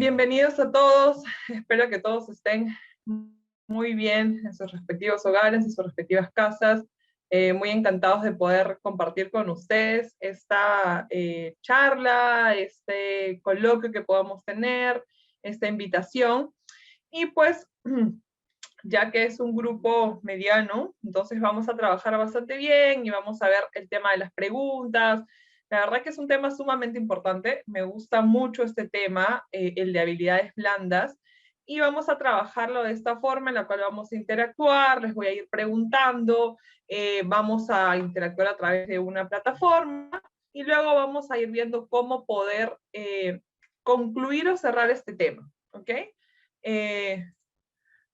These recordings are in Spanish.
Bienvenidos a todos. Espero que todos estén muy bien en sus respectivos hogares, en sus respectivas casas. Muy encantados de poder compartir con ustedes esta charla, este coloquio que podamos tener, esta invitación. Y pues, ya que es un grupo mediano, entonces vamos a trabajar bastante bien y vamos a ver el tema de las preguntas. La verdad que es un tema sumamente importante, me gusta mucho este tema, el de habilidades blandas, y vamos a trabajarlo de esta forma en la cual vamos a interactuar, les voy a ir preguntando, vamos a interactuar a través de una plataforma, y luego vamos a ir viendo cómo poder concluir o cerrar este tema, ¿ok?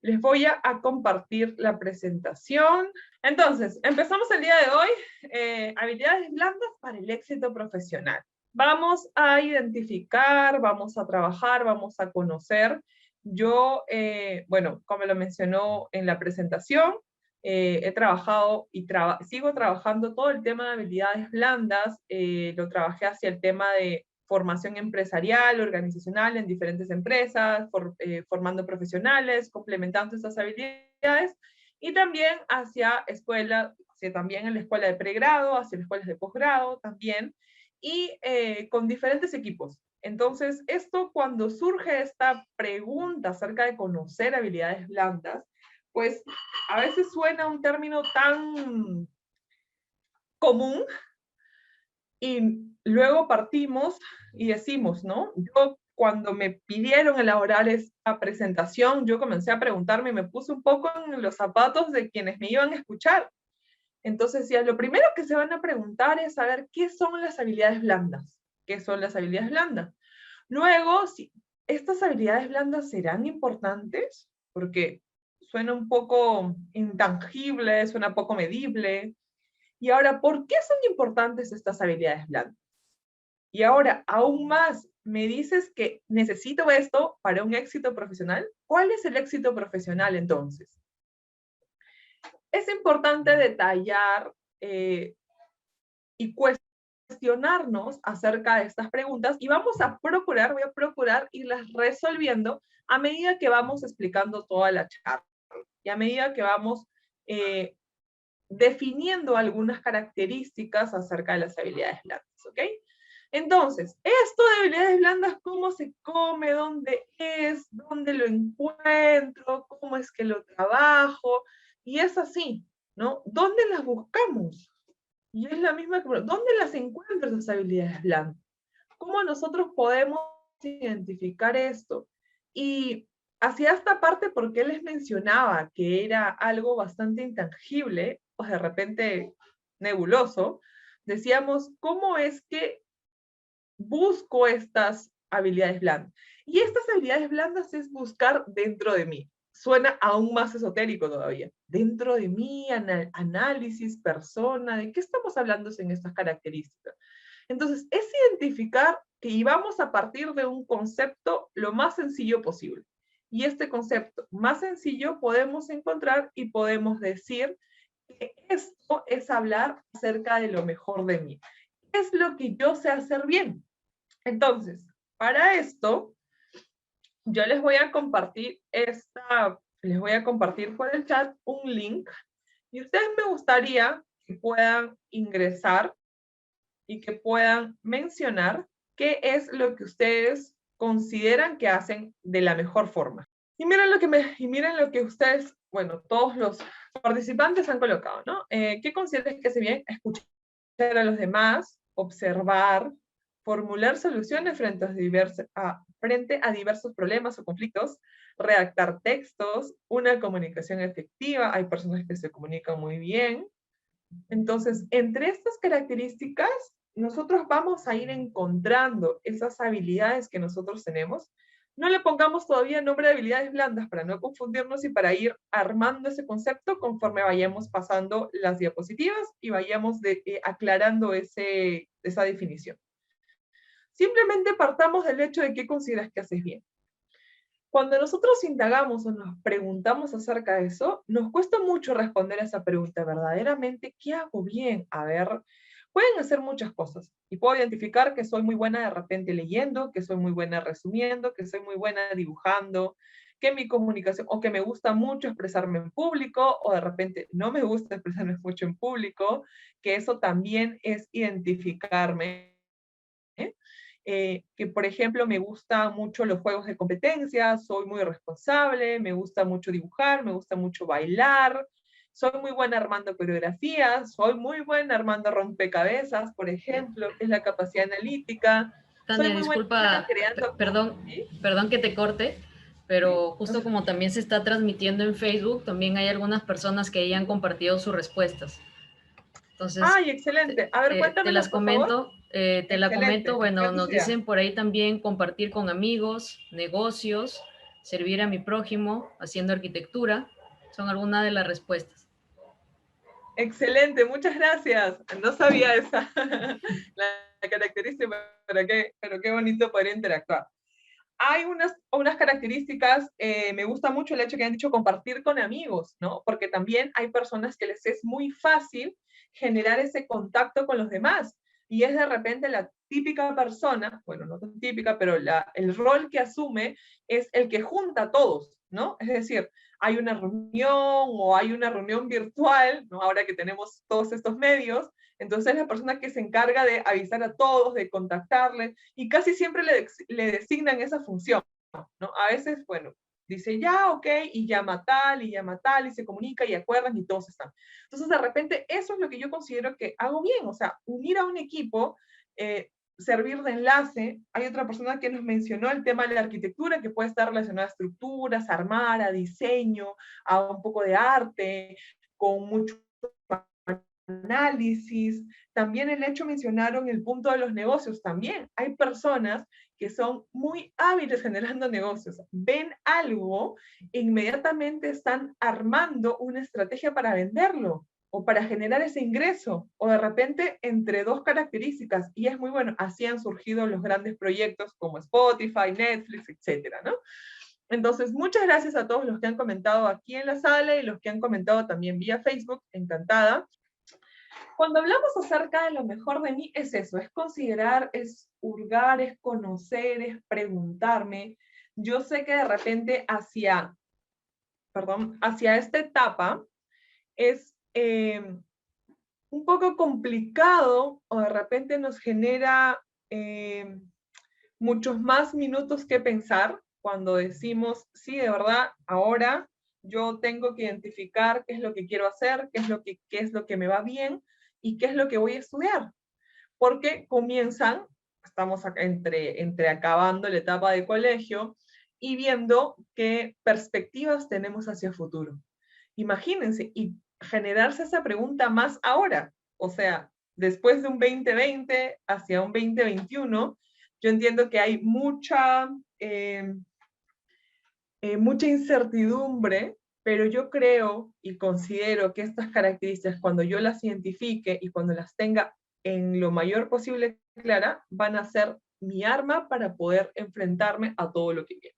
Les voy a compartir la presentación. Entonces, empezamos el día de hoy, habilidades blandas para el éxito profesional. Vamos a identificar, vamos a trabajar, vamos a conocer. Yo, bueno, como lo mencionó en la presentación, he trabajado y sigo trabajando todo el tema de habilidades blandas. Lo trabajé hacia el tema de formación empresarial, organizacional en diferentes empresas, formando profesionales, complementando estas habilidades, y también hacia escuela, también en la escuela de pregrado, hacia las escuelas de posgrado también, y con diferentes equipos. Entonces, cuando surge esta pregunta acerca de conocer habilidades blandas, pues a veces suena un término tan común, y luego partimos y decimos, ¿no? Yo cuando me pidieron elaborar esta presentación, yo comencé a preguntarme y me puse un poco en los zapatos de quienes me iban a escuchar. Entonces, ya lo primero que se van a preguntar es saber qué son las habilidades blandas. ¿Qué son las habilidades blandas? Luego, si estas habilidades blandas serán importantes, porque suena un poco intangible, suena poco medible. Y ahora, ¿por qué son importantes estas habilidades blandas? Y ahora, aún más, me dices que necesito esto para un éxito profesional. ¿Cuál es el éxito profesional entonces? Es importante detallar y cuestionarnos acerca de estas preguntas, y voy a procurar irlas resolviendo a medida que vamos explicando toda la charla y a medida que vamos definiendo algunas características acerca de las habilidades blandas, ¿ok? Entonces, esto de habilidades blandas, ¿cómo se come? ¿Dónde es? ¿Dónde lo encuentro? ¿Cómo es que lo trabajo? Y es así, ¿no? ¿Dónde las buscamos? Y es la misma, ¿dónde las encuentro esas habilidades blandas? ¿Cómo nosotros podemos identificar esto? Y hacia esta parte, porque les mencionaba que era algo bastante intangible, o de repente nebuloso, decíamos, ¿cómo es que busco estas habilidades blandas? Y estas habilidades blandas es buscar dentro de mí. Suena aún más esotérico todavía. Dentro de mí, análisis, persona, ¿de qué estamos hablando en estas características? Entonces, es identificar que vamos a partir de un concepto lo más sencillo posible. Y este concepto más sencillo podemos encontrar y podemos decir que esto es hablar acerca de lo mejor de mí. ¿Qué es lo que yo sé hacer bien? Entonces, para esto, yo les voy a compartir por el chat un link, y ustedes me gustaría que puedan ingresar y que puedan mencionar qué es lo que ustedes consideran que hacen de la mejor forma. Y miren lo que ustedes, bueno, todos los participantes han colocado, ¿no? ¿Qué consideran que hace bien? Escuchar a los demás, observar, formular soluciones frente a diversos problemas o conflictos, redactar textos, una comunicación efectiva. Hay personas que se comunican muy bien. Entonces, entre estas características, nosotros vamos a ir encontrando esas habilidades que nosotros tenemos. No le pongamos todavía nombre de habilidades blandas para no confundirnos y para ir armando ese concepto conforme vayamos pasando las diapositivas y vayamos aclarando esa definición. Simplemente partamos del hecho de qué consideras que haces bien. Cuando nosotros indagamos o nos preguntamos acerca de eso, nos cuesta mucho responder a esa pregunta, verdaderamente, ¿qué hago bien? A ver, pueden hacer muchas cosas. Y puedo identificar que soy muy buena de repente leyendo, que soy muy buena resumiendo, que soy muy buena dibujando, que mi comunicación, o que me gusta mucho expresarme en público, o de repente no me gusta expresarme mucho en público, que eso también es identificarme. Que por ejemplo me gustan mucho los juegos de competencia, soy muy responsable, me gusta mucho dibujar, me gusta mucho bailar, soy muy buena armando coreografías, soy muy buena armando rompecabezas, por ejemplo, que es la capacidad analítica, soy Tania, muy buena disculpa, creando, perdón, ¿sí? perdón que te corte, ¿Sí? pero justo como también se está transmitiendo en Facebook, también hay algunas personas que ahí han compartido sus respuestas. Entonces, Ay, excelente. A ver, te cuéntamelas, las por favor. comento. Te la comento, Excelente, me bueno, encanta nos esa idea. dicen por ahí también compartir con amigos, negocios, servir a mi prójimo, haciendo arquitectura. Son algunas de las respuestas. Excelente, muchas gracias. No sabía esa, la característica, pero qué bonito poder interactuar. Hay unas características, me gusta mucho el hecho que han dicho compartir con amigos, ¿no? Porque también hay personas que les es muy fácil generar ese contacto con los demás. Y es de repente la típica persona, bueno, no tan típica, pero el rol que asume es el que junta a todos, ¿no? Es decir, hay una reunión o hay una reunión virtual, ¿no? Ahora que tenemos todos estos medios, entonces la persona que se encarga de avisar a todos, de contactarles, y casi siempre le designan esa función, ¿no? A veces, bueno, dice ya, ok, y llama tal, y se comunica, y acuerdan, y todos están. Entonces, de repente, eso es lo que yo considero que hago bien, o sea, unir a un equipo, servir de enlace. Hay otra persona que nos mencionó el tema de la arquitectura, que puede estar relacionada a estructuras, a armar, a diseño, a un poco de arte, con mucho análisis. También el hecho mencionaron el punto de los negocios. También hay personas que son muy hábiles generando negocios. Ven algo, inmediatamente están armando una estrategia para venderlo o para generar ese ingreso, o de repente entre dos características, y es muy bueno, así han surgido los grandes proyectos como Spotify, Netflix, etcétera, ¿no? Entonces, muchas gracias a todos los que han comentado aquí en la sala y los que han comentado también vía Facebook, encantada. Cuando hablamos acerca de lo mejor de mí, es eso, es considerar, es hurgar, es conocer, es preguntarme. Yo sé que de repente hacia esta etapa es un poco complicado o de repente nos genera muchos más minutos que pensar cuando decimos, sí, de verdad, ahora yo tengo que identificar qué es lo que quiero hacer, qué es lo que me va bien y qué es lo que voy a estudiar. Porque comienzan, estamos entre acabando la etapa de colegio y viendo qué perspectivas tenemos hacia el futuro. Imagínense, y generarse esa pregunta más ahora, o sea, después de un 2020 hacia un 2021, yo entiendo que hay mucha incertidumbre, pero yo creo y considero que estas características, cuando yo las identifique y cuando las tenga en lo mayor posible clara, van a ser mi arma para poder enfrentarme a todo lo que viene.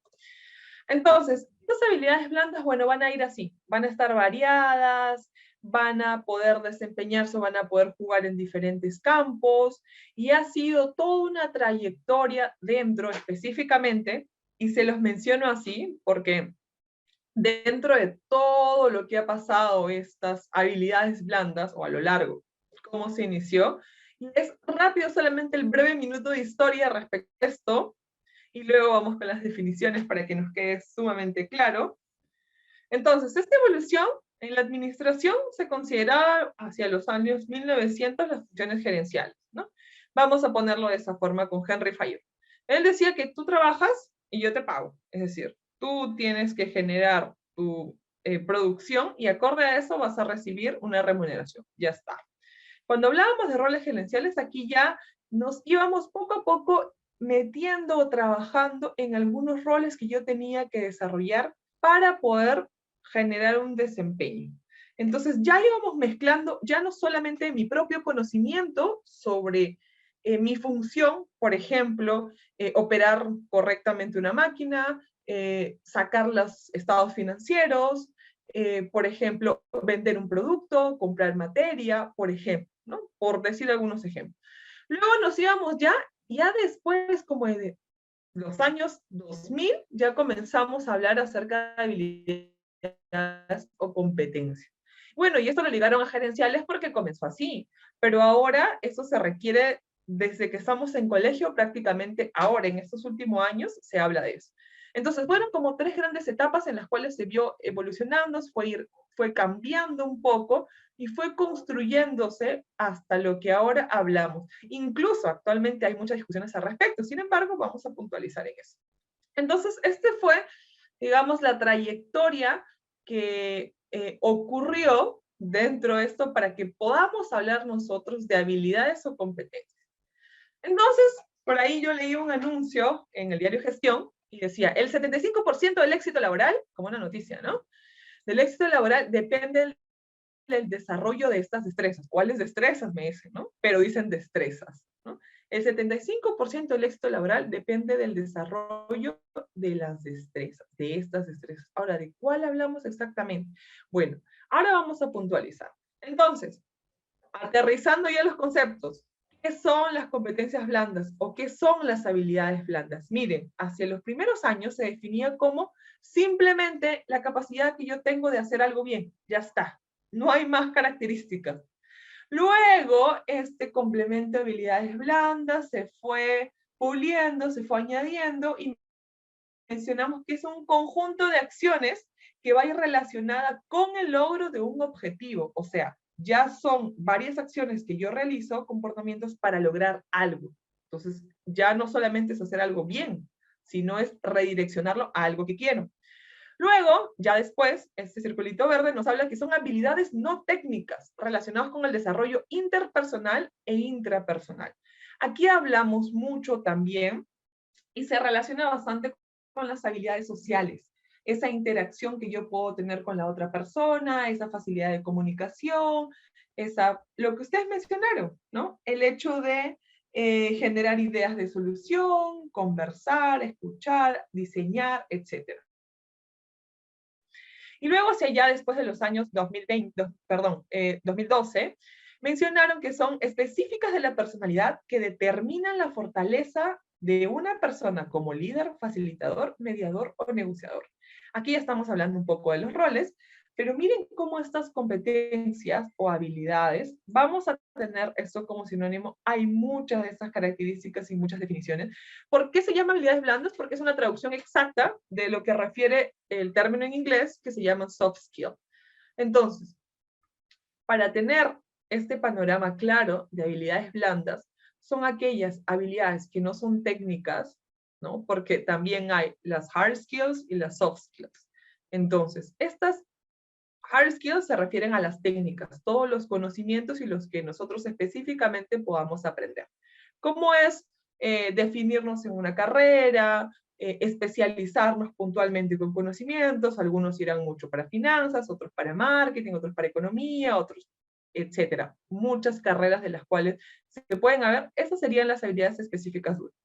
Entonces, estas habilidades blandas, bueno, van a ir así, van a estar variadas, van a poder desempeñarse, van a poder jugar en diferentes campos, y ha sido toda una trayectoria dentro específicamente, y se los menciono así porque dentro de todo lo que ha pasado estas habilidades blandas, o a lo largo, cómo se inició, y es rápido solamente el breve minuto de historia respecto a esto, y luego vamos con las definiciones para que nos quede sumamente claro. Entonces, esta evolución en la administración se consideraba hacia los años 1900 las funciones gerenciales, ¿no? Vamos a ponerlo de esa forma con Henry Fayol. Él decía que tú trabajas y yo te pago, es decir, tú tienes que generar tu producción y acorde a eso vas a recibir una remuneración, ya está. Cuando hablábamos de roles gerenciales, aquí ya nos íbamos poco a poco metiendo o trabajando en algunos roles que yo tenía que desarrollar para poder generar un desempeño. Entonces ya íbamos mezclando ya no solamente mi propio conocimiento sobre mi función, por ejemplo, operar correctamente una máquina, sacar los estados financieros, por ejemplo, vender un producto, comprar materia, por ejemplo, ¿no? Por decir algunos ejemplos. Luego nos íbamos ya después, como de los años 2000, ya comenzamos a hablar acerca de habilidades o competencias. Bueno, y esto lo ligaron a gerenciales porque comenzó así, pero ahora eso se requiere desde que estamos en colegio, prácticamente ahora, en estos últimos años, se habla de eso. Entonces, fueron como 3 grandes etapas en las cuales se vio evolucionando, fue cambiando un poco y fue construyéndose hasta lo que ahora hablamos. Incluso actualmente hay muchas discusiones al respecto, sin embargo, vamos a puntualizar en eso. Entonces, este fue, digamos, la trayectoria que ocurrió dentro de esto para que podamos hablar nosotros de habilidades o competencias. Entonces, por ahí yo leí un anuncio en el diario Gestión y decía, el 75% del éxito laboral, como una noticia, ¿no? Del éxito laboral depende del desarrollo de estas destrezas. ¿Cuáles destrezas? Me dicen, ¿no? Pero dicen destrezas, ¿no? El 75% del éxito laboral depende del desarrollo de las destrezas, de estas destrezas. Ahora, ¿de cuál hablamos exactamente? Bueno, ahora vamos a puntualizar. Entonces, aterrizando ya los conceptos, ¿qué son las competencias blandas o qué son las habilidades blandas? Miren, hacia los primeros años se definía como simplemente la capacidad que yo tengo de hacer algo bien. Ya está. No hay más características. Luego, este complemento de habilidades blandas se fue puliendo, se fue añadiendo y mencionamos que es un conjunto de acciones que va a ir relacionada con el logro de un objetivo. O sea, ya son varias acciones que yo realizo, comportamientos para lograr algo. Entonces, ya no solamente es hacer algo bien, sino es redireccionarlo a algo que quiero. Luego, ya después, este circulito verde nos habla que son habilidades no técnicas relacionadas con el desarrollo interpersonal e intrapersonal. Aquí hablamos mucho también y se relaciona bastante con las habilidades sociales, esa interacción que yo puedo tener con la otra persona, esa facilidad de comunicación, lo que ustedes mencionaron, ¿no? El hecho de generar ideas de solución, conversar, escuchar, diseñar, etc. Y luego, hacia allá, después de los años 2012, mencionaron que son específicas de la personalidad que determinan la fortaleza de una persona como líder, facilitador, mediador o negociador. Aquí ya estamos hablando un poco de los roles, pero miren cómo estas competencias o habilidades, vamos a tener esto como sinónimo, hay muchas de estas características y muchas definiciones. ¿Por qué se llama habilidades blandas? Porque es una traducción exacta de lo que refiere el término en inglés que se llama soft skill. Entonces, para tener este panorama claro de habilidades blandas, son aquellas habilidades que no son técnicas, ¿no? Porque también hay las hard skills y las soft skills. Entonces, estas hard skills se refieren a las técnicas, todos los conocimientos y los que nosotros específicamente podamos aprender. ¿Cómo es definirnos en una carrera, especializarnos puntualmente con conocimientos? Algunos irán mucho para finanzas, otros para marketing, otros para economía, otros, etcétera. Muchas carreras de las cuales se pueden haber, esas serían las habilidades específicas duras.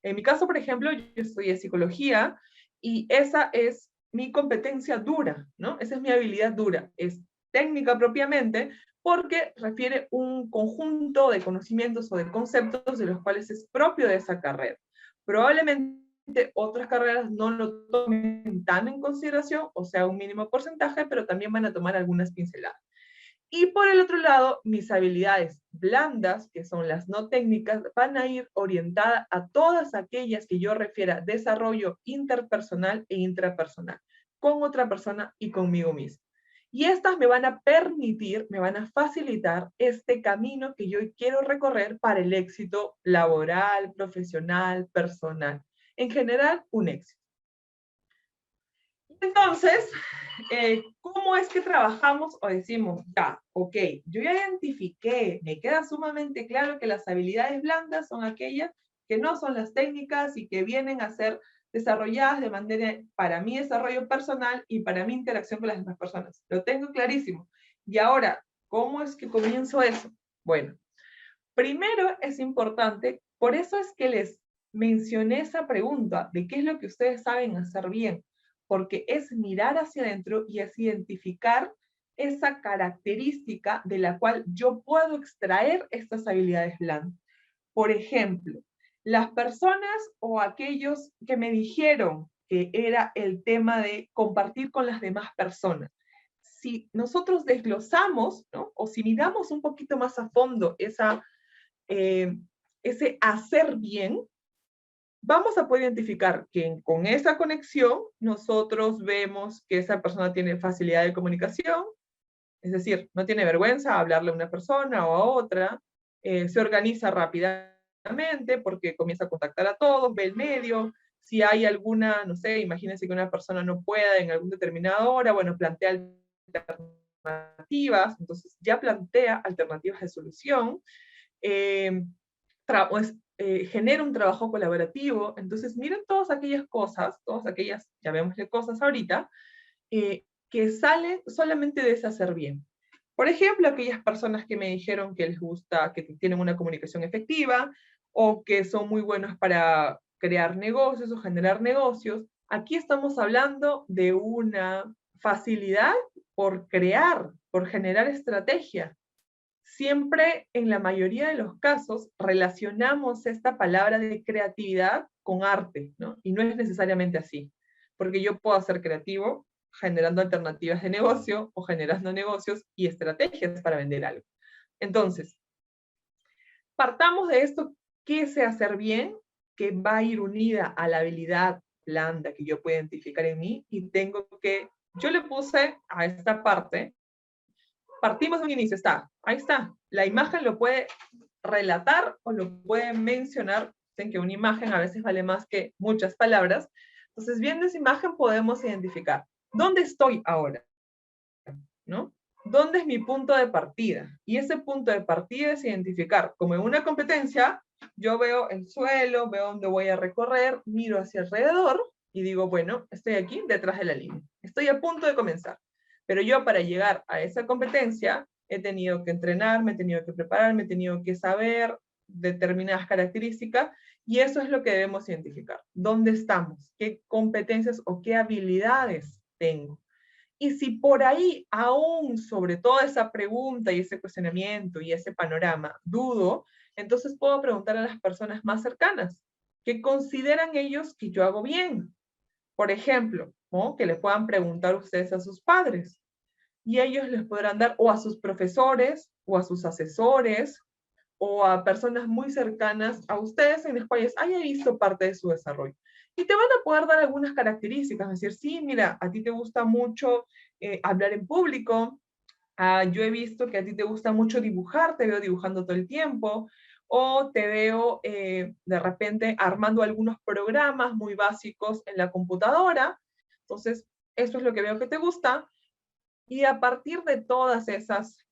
En mi caso, por ejemplo, yo estudié psicología y esa es mi competencia dura, ¿no? Esa es mi habilidad dura. Es técnica propiamente porque refiere un conjunto de conocimientos o de conceptos de los cuales es propio de esa carrera. Probablemente otras carreras no lo tomen tan en consideración, o sea, un mínimo porcentaje, pero también van a tomar algunas pinceladas. Y por el otro lado, mis habilidades blandas, que son las no técnicas, van a ir orientadas a todas aquellas que yo refiera desarrollo interpersonal e intrapersonal, con otra persona y conmigo mismo. Y estas me van a permitir, me van a facilitar este camino que yo quiero recorrer para el éxito laboral, profesional, personal. En general, un éxito. Entonces, ¿cómo es que trabajamos o decimos, ya, ok, yo ya identifiqué, me queda sumamente claro que las habilidades blandas son aquellas que no son las técnicas y que vienen a ser desarrolladas de manera para mi desarrollo personal y para mi interacción con las demás personas? Lo tengo clarísimo. Y ahora, ¿cómo es que comienzo eso? Bueno, primero es importante, por eso es que les mencioné esa pregunta de qué es lo que ustedes saben hacer bien, porque es mirar hacia adentro y es identificar esa característica de la cual yo puedo extraer estas habilidades blandas. Por ejemplo, las personas o aquellos que me dijeron que era el tema de compartir con las demás personas. Si nosotros desglosamos, ¿no? O si miramos un poquito más a fondo ese hacer bien, vamos a poder identificar que con esa conexión nosotros vemos que esa persona tiene facilidad de comunicación, es decir, no tiene vergüenza a hablarle a una persona o a otra, se organiza rápidamente porque comienza a contactar a todos, ve el medio, si hay alguna, no sé, imagínense que una persona no pueda en algún determinada hora, bueno, plantea alternativas, entonces ya plantea alternativas de solución, genera un trabajo colaborativo, entonces miren todas aquellas cosas, todas aquellas, ya vemos qué cosas ahorita, que salen solamente de ese hacer bien. Por ejemplo, aquellas personas que me dijeron que les gusta, que tienen una comunicación efectiva, o que son muy buenos para crear negocios o generar negocios, aquí estamos hablando de una facilidad por crear, por generar estrategia. Siempre, en la mayoría de los casos, relacionamos esta palabra de creatividad con arte, ¿no? Y no es necesariamente así, porque yo puedo ser creativo generando alternativas de negocio o generando negocios y estrategias para vender algo. Entonces, partamos de esto, ¿qué sé hacer bien? Que va a ir unida a la habilidad blanda que yo puedo identificar en mí y tengo que, yo le puse a esta parte, partimos de un inicio, ahí está. La imagen lo puede relatar o lo puede mencionar, en que una imagen a veces vale más que muchas palabras. Entonces, viendo esa imagen podemos identificar, ¿dónde estoy ahora? ¿No? ¿Dónde es mi punto de partida? Y ese punto de partida es identificar, como en una competencia, yo veo el suelo, veo dónde voy a recorrer, miro hacia alrededor y digo, bueno, estoy aquí detrás de la línea. Estoy a punto de comenzar. Pero yo para llegar a esa competencia he tenido que entrenar, me he tenido que preparar, me he tenido que saber determinadas características y eso es lo que debemos identificar. ¿Dónde estamos? ¿Qué competencias o qué habilidades tengo? Y si por ahí, aún sobre toda esa pregunta y ese cuestionamiento y ese panorama, dudo, entonces puedo preguntar a las personas más cercanas, ¿qué consideran ellos que yo hago bien? Por ejemplo, ¿no? Que le puedan preguntar ustedes a sus padres y ellos les podrán dar, o a sus profesores, o a sus asesores, o a personas muy cercanas a ustedes en las cuales haya visto parte de su desarrollo. Y te van a poder dar algunas características, es decir, sí, mira, a ti te gusta mucho hablar en público, yo he visto que a ti te gusta mucho dibujar, te veo dibujando todo el tiempo, o te veo de repente armando algunos programas muy básicos en la computadora, entonces eso es lo que veo que te gusta, y a partir de todas esas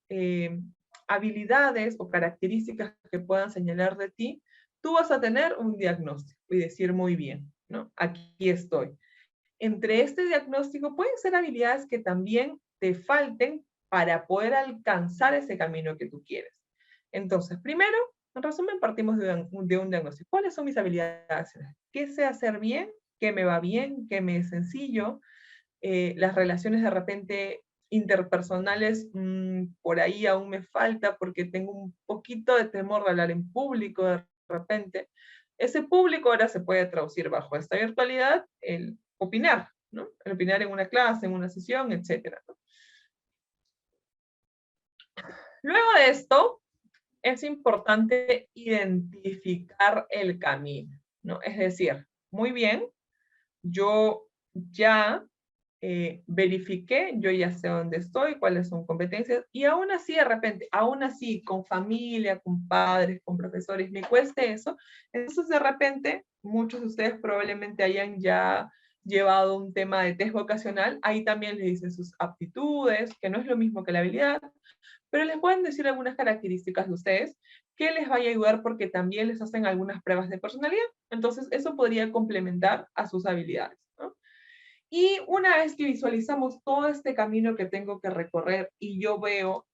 habilidades o características que puedan señalar de ti, tú vas a tener un diagnóstico y decir muy bien, ¿no? Aquí estoy. Entre este diagnóstico pueden ser habilidades que también te falten para poder alcanzar ese camino que tú quieres. Entonces, primero, en resumen, partimos de un diagnóstico. ¿Cuáles son mis habilidades? ¿Qué sé hacer bien? ¿Qué me va bien? ¿Qué me es sencillo? Las relaciones de repente interpersonales, por ahí aún me falta porque tengo un poquito de temor de hablar en público de repente. Ese público ahora se puede traducir bajo esta virtualidad, el opinar, ¿no? El opinar en una clase, en una sesión, etc. ¿no? Luego de esto, es importante identificar el camino, ¿no? Es decir, muy bien, yo ya verifiqué, yo ya sé dónde estoy, cuáles son competencias, y aún así de repente, aún así con familia, con padres, con profesores, me cueste eso, entonces de repente muchos de ustedes probablemente hayan ya llevado un tema de test vocacional, ahí también les dicen sus aptitudes, que no es lo mismo que la habilidad, pero les pueden decir algunas características de ustedes que les vaya a ayudar porque también les hacen algunas pruebas de personalidad, entonces eso podría complementar a sus habilidades, ¿no? Y una vez que visualizamos todo este camino que tengo que recorrer y yo veo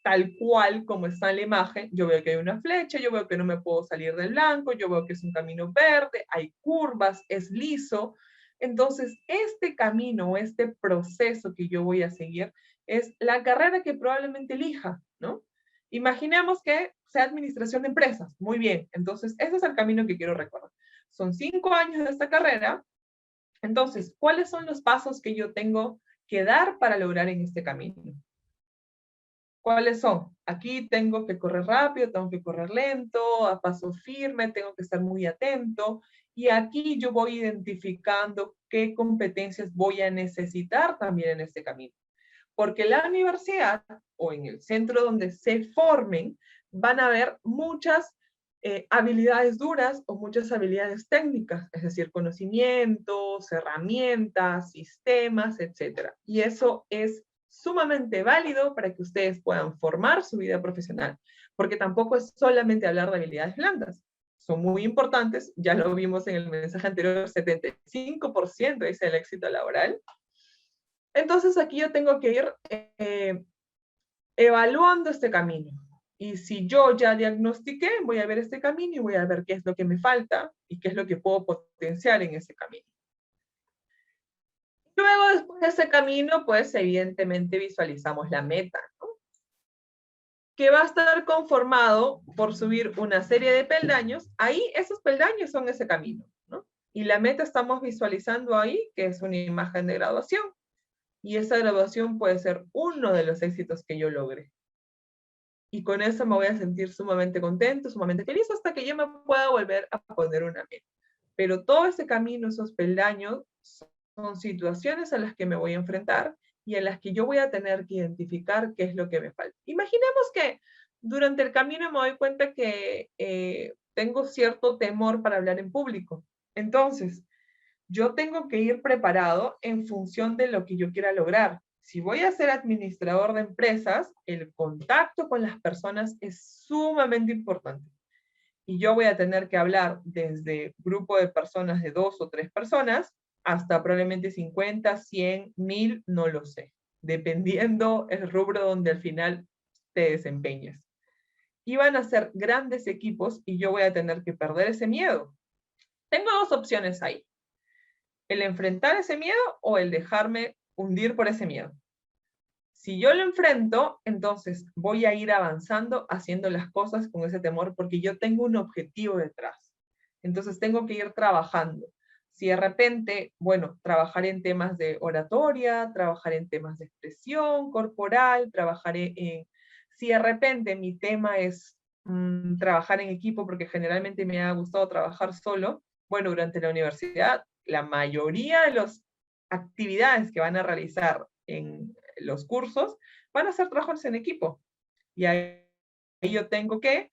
tal cual como está en la imagen, yo veo que hay una flecha, yo veo que no me puedo salir del blanco, yo veo que es un camino verde, hay curvas, es liso. Entonces, este camino, este proceso que yo voy a seguir, es la carrera que probablemente elija, ¿no? Imaginemos que sea administración de empresas. Muy bien, entonces ese es el camino que quiero recordar. Son 5 años de esta carrera. Entonces, ¿cuáles son los pasos que yo tengo que dar para lograr en este camino? ¿Cuáles son? Aquí tengo que correr rápido, tengo que correr lento, a paso firme, tengo que estar muy atento. Y aquí yo voy identificando qué competencias voy a necesitar también en este camino. Porque la universidad o en el centro donde se formen van a haber muchas habilidades duras o muchas habilidades técnicas, es decir, conocimientos, herramientas, sistemas, etc. Y eso es sumamente válido para que ustedes puedan formar su vida profesional, porque tampoco es solamente hablar de habilidades blandas. Son muy importantes, ya lo vimos en el mensaje anterior, 75% dice el éxito laboral. Entonces aquí yo tengo que ir evaluando este camino. Y si yo ya diagnostiqué, voy a ver este camino y voy a ver qué es lo que me falta y qué es lo que puedo potenciar en ese camino. Luego, después de ese camino, pues evidentemente visualizamos la meta, ¿no? Que va a estar conformado por subir una serie de peldaños. Ahí esos peldaños son ese camino, ¿no? Y la meta estamos visualizando ahí, que es una imagen de graduación. Y esa graduación puede ser uno de los éxitos que yo logre. Y con eso me voy a sentir sumamente contento, sumamente feliz, hasta que yo me pueda volver a poner una meta. Pero todo ese camino, esos peldaños, son situaciones a las que me voy a enfrentar y en las que yo voy a tener que identificar qué es lo que me falta. Imaginemos que durante el camino me doy cuenta que tengo cierto temor para hablar en público. Entonces, yo tengo que ir preparado en función de lo que yo quiera lograr. Si voy a ser administrador de empresas, el contacto con las personas es sumamente importante. Y yo voy a tener que hablar desde grupo de personas de 2 o 3 personas hasta probablemente 50, 100, 1000, no lo sé, dependiendo el rubro donde al final te desempeñes. Y van a ser grandes equipos y yo voy a tener que perder ese miedo. Tengo 2 opciones ahí. El enfrentar ese miedo o el dejarme hundir por ese miedo. Si yo lo enfrento, entonces voy a ir avanzando haciendo las cosas con ese temor porque yo tengo un objetivo detrás. Entonces tengo que ir trabajando. Si de repente, bueno, trabajar en temas de oratoria, trabajar en temas de expresión corporal, trabajaré en... Si de repente mi tema es trabajar en equipo, porque generalmente me ha gustado trabajar solo, bueno, durante la universidad, la mayoría de las actividades que van a realizar en los cursos van a ser trabajos en equipo. Y ahí yo tengo que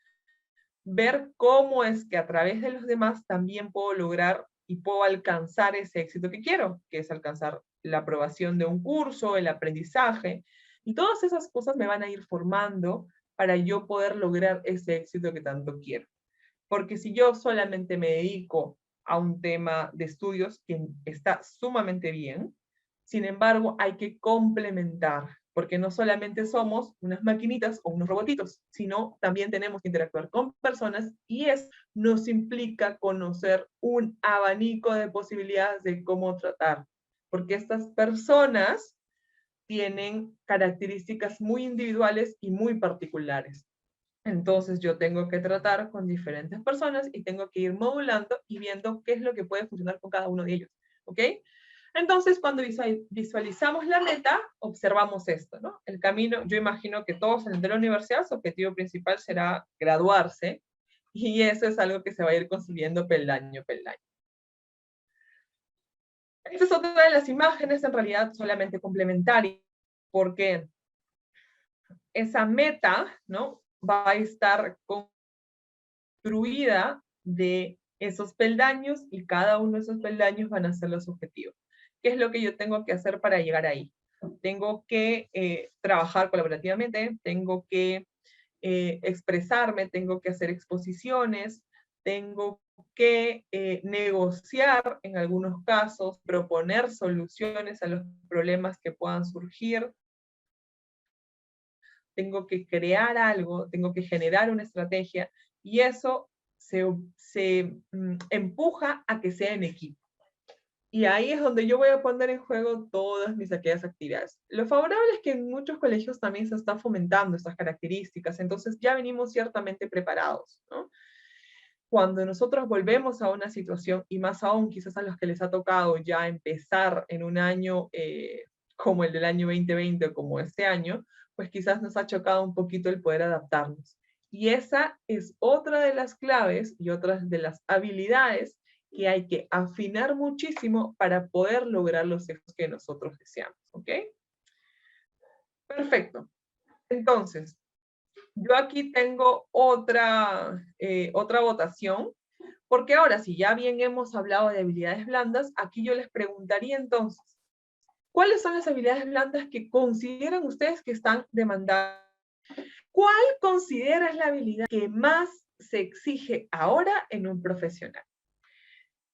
ver cómo es que a través de los demás también puedo lograr y puedo alcanzar ese éxito que quiero, que es alcanzar la aprobación de un curso, el aprendizaje, y todas esas cosas me van a ir formando para yo poder lograr ese éxito que tanto quiero. Porque si yo solamente me dedico a un tema de estudios que está sumamente bien, sin embargo, hay que complementar, porque no solamente somos unas maquinitas o unos robotitos, sino también tenemos que interactuar con personas y eso nos implica conocer un abanico de posibilidades de cómo tratar, porque estas personas tienen características muy individuales y muy particulares. Entonces yo tengo que tratar con diferentes personas y tengo que ir modulando y viendo qué es lo que puede funcionar con cada uno de ellos, ¿ok? Entonces cuando visualizamos la meta, observamos esto, ¿no? El camino, yo imagino que todos en el de la universidad, su objetivo principal será graduarse y eso es algo que se va a ir construyendo peldaño a peldaño. Esta es otra de las imágenes, en realidad solamente complementaria, porque esa meta, ¿no? Va a estar construida de esos peldaños y cada uno de esos peldaños van a ser los objetivos. ¿Qué es lo que yo tengo que hacer para llegar ahí? Tengo que trabajar colaborativamente, tengo que expresarme, tengo que hacer exposiciones, tengo que negociar en algunos casos, proponer soluciones a los problemas que puedan surgir, tengo que crear algo, tengo que generar una estrategia y eso se empuja a que sea en equipo. Y ahí es donde yo voy a poner en juego todas mis aquellas actividades. Lo favorable es que en muchos colegios también se está fomentando estas características, entonces ya venimos ciertamente preparados, ¿no? Cuando nosotros volvemos a una situación, y más aún quizás a los que les ha tocado ya empezar en un año como el del año 2020 o como este año, pues quizás nos ha chocado un poquito el poder adaptarnos. Y esa es otra de las claves y otras de las habilidades que hay que afinar muchísimo para poder lograr los éxitos que nosotros deseamos, ¿ok? Perfecto. Entonces, yo aquí tengo otra votación, porque ahora, si ya bien hemos hablado de habilidades blandas, aquí yo les preguntaría entonces, ¿cuáles son las habilidades blandas que consideran ustedes que están demandadas? ¿Cuál consideras la habilidad que más se exige ahora en un profesional?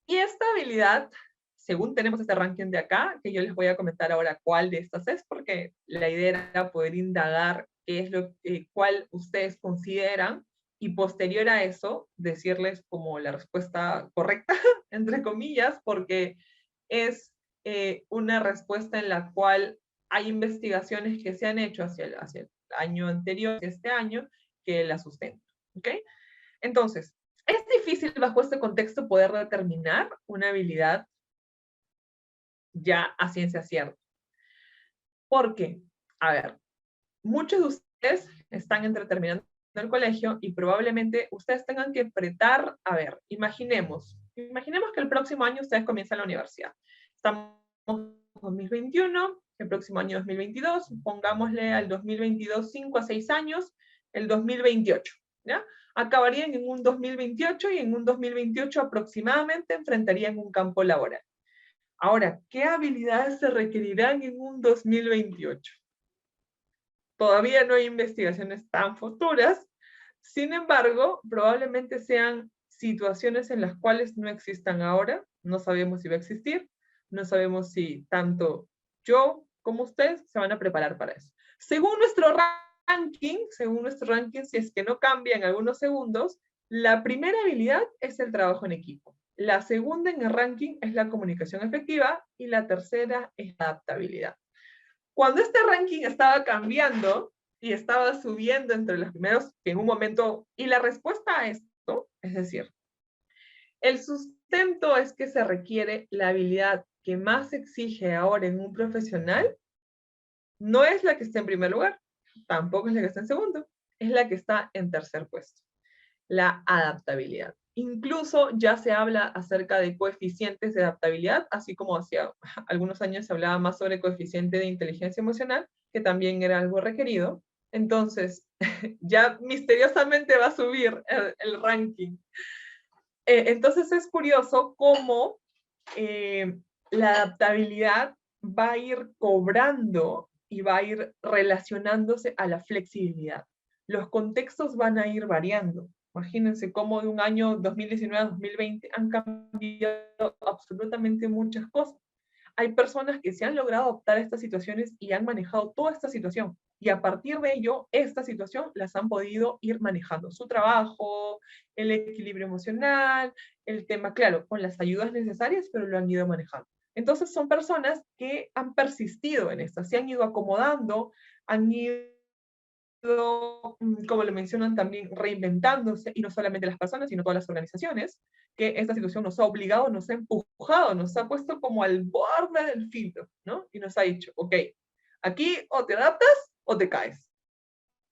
Y esta habilidad, según tenemos este ranking de acá, que yo les voy a comentar ahora cuál de estas es, porque la idea era poder indagar qué es cuál ustedes consideran, y posterior a eso, decirles como la respuesta correcta, entre comillas, porque es una respuesta en la cual hay investigaciones que se han hecho hacia el año anterior, este año, que la sustentan. ¿Ok? Entonces, es difícil bajo este contexto poder determinar una habilidad ya a ciencia cierta. ¿Por qué? A ver, muchos de ustedes están entre terminando el colegio y probablemente ustedes tengan que enfrentar, a ver, imaginemos que el próximo año ustedes comienzan la universidad. Estamos en 2021, el próximo año 2022, pongámosle al 2022 5 a 6 años, el 2028, ¿ya? Acabarían en un 2028 y en un 2028 aproximadamente enfrentarían un campo laboral. Ahora, ¿qué habilidades se requerirán en un 2028? Todavía no hay investigaciones tan futuras, sin embargo, probablemente sean situaciones en las cuales no existan ahora, no sabemos si va a existir, no sabemos si tanto yo como ustedes se van a preparar para eso. Según nuestro ranking, si es que no cambia en algunos segundos, la primera habilidad es el trabajo en equipo. La segunda en el ranking es la comunicación efectiva y la tercera es la adaptabilidad. Cuando este ranking estaba cambiando y estaba subiendo entre los primeros en un momento, y la respuesta a esto, es decir, el sustento es que se requiere la habilidad que más exige ahora en un profesional, no es la que está en primer lugar, tampoco es la que está en segundo, es la que está en tercer puesto, la adaptabilidad. Incluso ya se habla acerca de coeficientes de adaptabilidad, así como hacía algunos años se hablaba más sobre coeficiente de inteligencia emocional, que también era algo requerido. Entonces, ya misteriosamente va a subir el ranking. Entonces es curioso cómo la adaptabilidad va a ir cobrando y va a ir relacionándose a la flexibilidad. Los contextos van a ir variando. Imagínense cómo de un año 2019 a 2020 han cambiado absolutamente muchas cosas. Hay personas que se han logrado adaptar a estas situaciones y han manejado toda esta situación. Y a partir de ello, esta situación las han podido ir manejando. Su trabajo, el equilibrio emocional, el tema, claro, con las ayudas necesarias, pero lo han ido manejando. Entonces son personas que han persistido en esto, se han ido acomodando, han ido, como lo mencionan también, reinventándose, y no solamente las personas, sino todas las organizaciones, que esta situación nos ha obligado, nos ha empujado, nos ha puesto como al borde del filtro, ¿no? Y nos ha dicho, ok, aquí o te adaptas o te caes.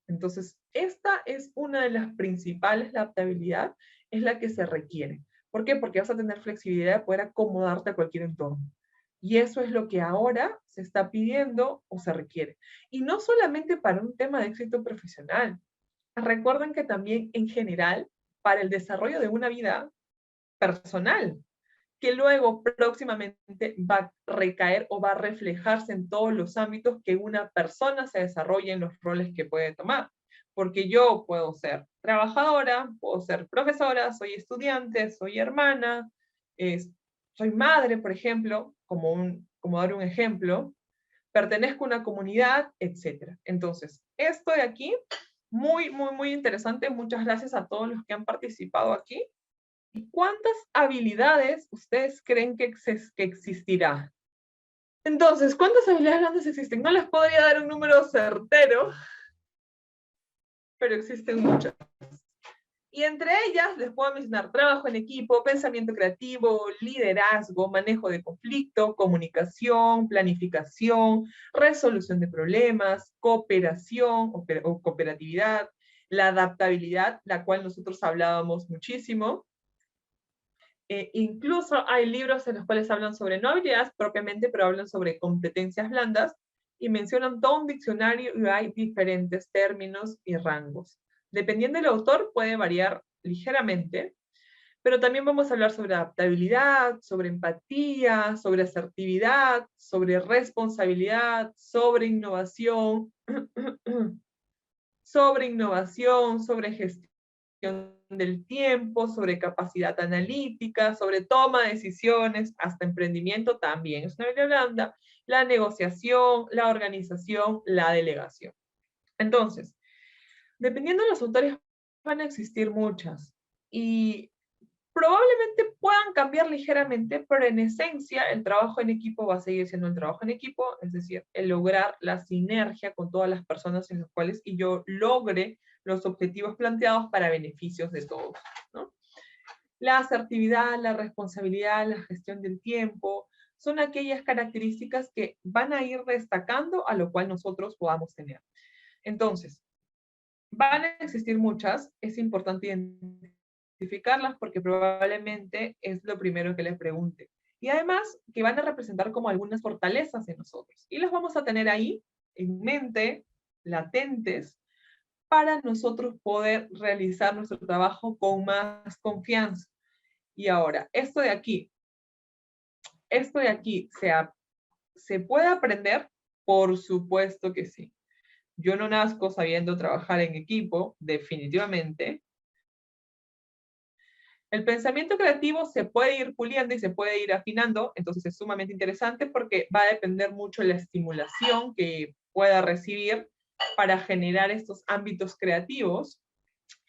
Entonces, esta es una de las principales, la adaptabilidad, es la que se requiere. ¿Por qué? Porque vas a tener flexibilidad de poder acomodarte a cualquier entorno. Y eso es lo que ahora se está pidiendo o se requiere. Y no solamente para un tema de éxito profesional. Recuerden que también en general, para el desarrollo de una vida personal, que luego próximamente va a recaer o va a reflejarse en todos los ámbitos que una persona se desarrolle en los roles que puede tomar. Porque yo puedo ser trabajadora, puedo ser profesora, soy estudiante, soy hermana, soy madre, por ejemplo, como dar un ejemplo, pertenezco a una comunidad, etc. Entonces, esto de aquí, muy, muy, muy interesante. Muchas gracias a todos los que han participado aquí. cuántas habilidades ustedes creen que existirá? Entonces, ¿cuántas habilidades blandas existen? No les podría dar un número certero, pero existen muchas. Y entre ellas les puedo mencionar trabajo en equipo, pensamiento creativo, liderazgo, manejo de conflicto, comunicación, planificación, resolución de problemas, cooperación o cooperatividad, la adaptabilidad, la cual nosotros hablábamos muchísimo. Incluso hay libros en los cuales hablan sobre no habilidades propiamente, pero hablan sobre competencias blandas y mencionan todo un diccionario y hay diferentes términos y rangos. Dependiendo del autor puede variar ligeramente, pero también vamos a hablar sobre adaptabilidad, sobre empatía, sobre asertividad, sobre responsabilidad, sobre innovación, sobre gestión del tiempo, sobre capacidad analítica, sobre toma de decisiones, hasta emprendimiento también es una habilidad blanda, la negociación, la organización, la delegación. Entonces, dependiendo de los autores, van a existir muchas y probablemente puedan cambiar ligeramente, pero en esencia el trabajo en equipo va a seguir siendo el trabajo en equipo, es decir, el lograr la sinergia con todas las personas en las cuales y yo logre los objetivos planteados para beneficios de todos, ¿no? La asertividad, la responsabilidad, la gestión del tiempo, son aquellas características que van a ir destacando a lo cual nosotros podamos tener. Entonces, van a existir muchas, es importante identificarlas porque probablemente es lo primero que les pregunte. Y además que van a representar como algunas fortalezas en nosotros. Y las vamos a tener ahí, en mente, latentes, para nosotros poder realizar nuestro trabajo con más confianza. Y ahora, esto de aquí, ¿se puede aprender? Por supuesto que sí. Yo no nazco sabiendo trabajar en equipo, definitivamente. El pensamiento creativo se puede ir puliendo y se puede ir afinando, entonces es sumamente interesante porque va a depender mucho de la estimulación que pueda recibir para generar estos ámbitos creativos.